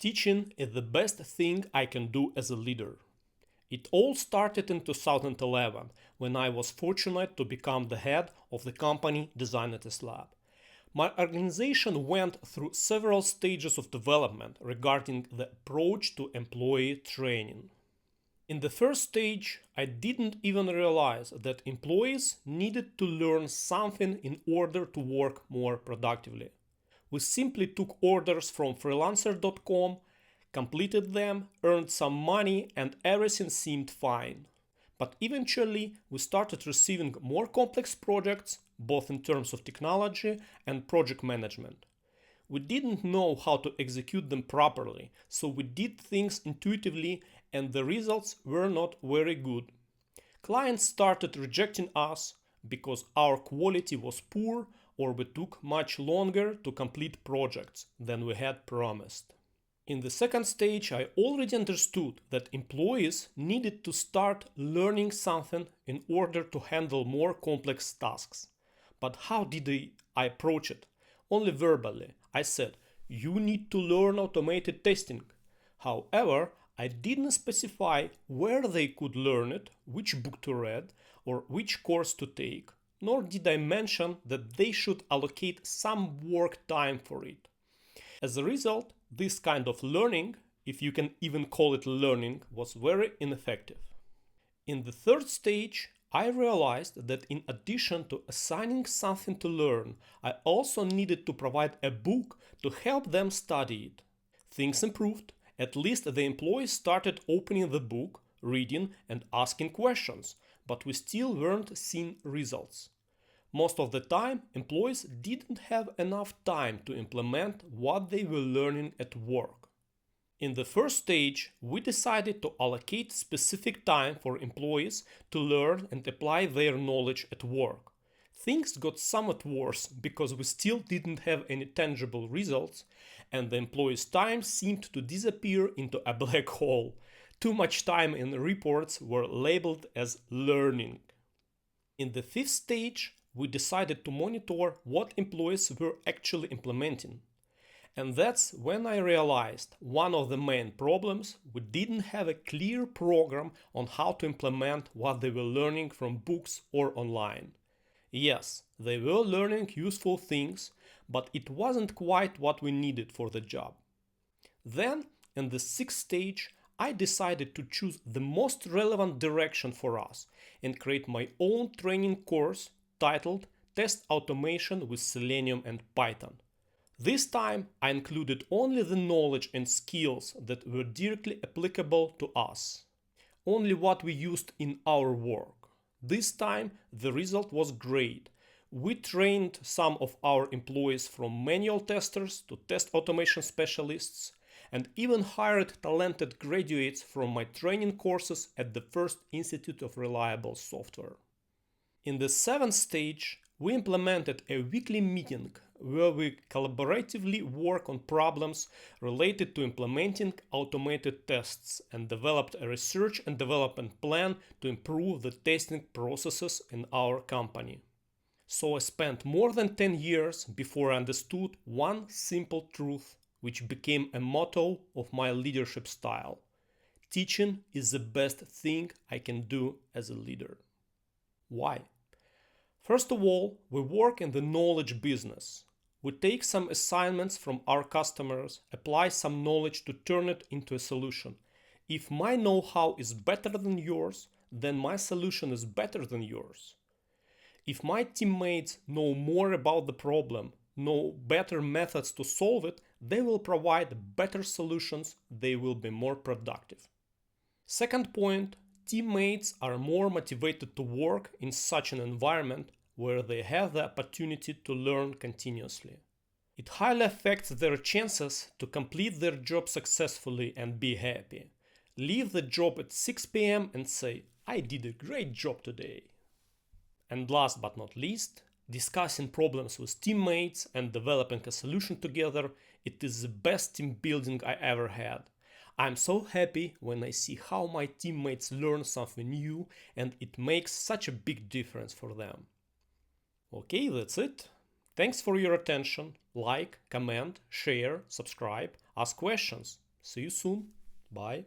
Teaching is the best thing I can do as a leader. It all started in 2011 when I was fortunate to become the head of the company Designers Lab. My organization went through several stages of development regarding the approach to employee training. In the first stage, I didn't even realize that employees needed to learn something in order to work more productively. We simply took orders from freelancer.com, completed them, earned some money, and everything seemed fine. But eventually, we started receiving more complex projects, both in terms of technology and project management. We didn't know how to execute them properly, so we did things intuitively, and the results were not very good. Clients started rejecting us because our quality was poor or we took much longer to complete projects than we had promised. In the second stage, I already understood that employees needed to start learning something in order to handle more complex tasks. But how did I approach it? Only verbally. I said, you need to learn automated testing. However, I didn't specify where they could learn it, which book to read, or which course to take, nor did I mention that they should allocate some work time for it. As a result, this kind of learning, if you can even call it learning, was very ineffective. In the third stage, I realized that in addition to assigning something to learn, I also needed to provide a book to help them study it. Things improved. At least the employees started opening the book, reading, and asking questions, but we still weren't seeing results. Most of the time, employees didn't have enough time to implement what they were learning at work. In the first stage, we decided to allocate specific time for employees to learn and apply their knowledge at work. Things got somewhat worse because we still didn't have any tangible results, and the employees' time seemed to disappear into a black hole. Too much time in reports were labeled as learning. In the fifth stage, we decided to monitor what employees were actually implementing. And that's when I realized one of the main problems: we didn't have a clear program on how to implement what they were learning from books or online. Yes, they were learning useful things, but it wasn't quite what we needed for the job. Then, in the sixth stage, I decided to choose the most relevant direction for us and create my own training course titled Test Automation with Selenium and Python. This time I included only the knowledge and skills that were directly applicable to us, only what we used in our work. This time the result was great. We trained some of our employees from manual testers to test automation specialists, and even hired talented graduates from my training courses at the First Institute of Reliable Software. In the seventh stage, we implemented a weekly meeting where we collaboratively work on problems related to implementing automated tests and developed a research and development plan to improve the testing processes in our company. So I spent more than 10 years before I understood one simple truth, which became a motto of my leadership style. Teaching is the best thing I can do as a leader. Why? First of all, we work in the knowledge business. We take some assignments from our customers, apply some knowledge to turn it into a solution. If my know-how is better than yours, then my solution is better than yours. If my teammates know more about the problem, know better methods to solve it, they will provide better solutions, they will be more productive. Second point, teammates are more motivated to work in such an environment where they have the opportunity to learn continuously. It highly affects their chances to complete their job successfully and be happy. Leave the job at 6 p.m. and say, I did a great job today. And last but not least, discussing problems with teammates and developing a solution together, it is the best team building I ever had. I'm so happy when I see how my teammates learn something new, and it makes such a big difference for them. Okay, that's it. Thanks for your attention. Like, comment, share, subscribe, ask questions. See you soon. Bye.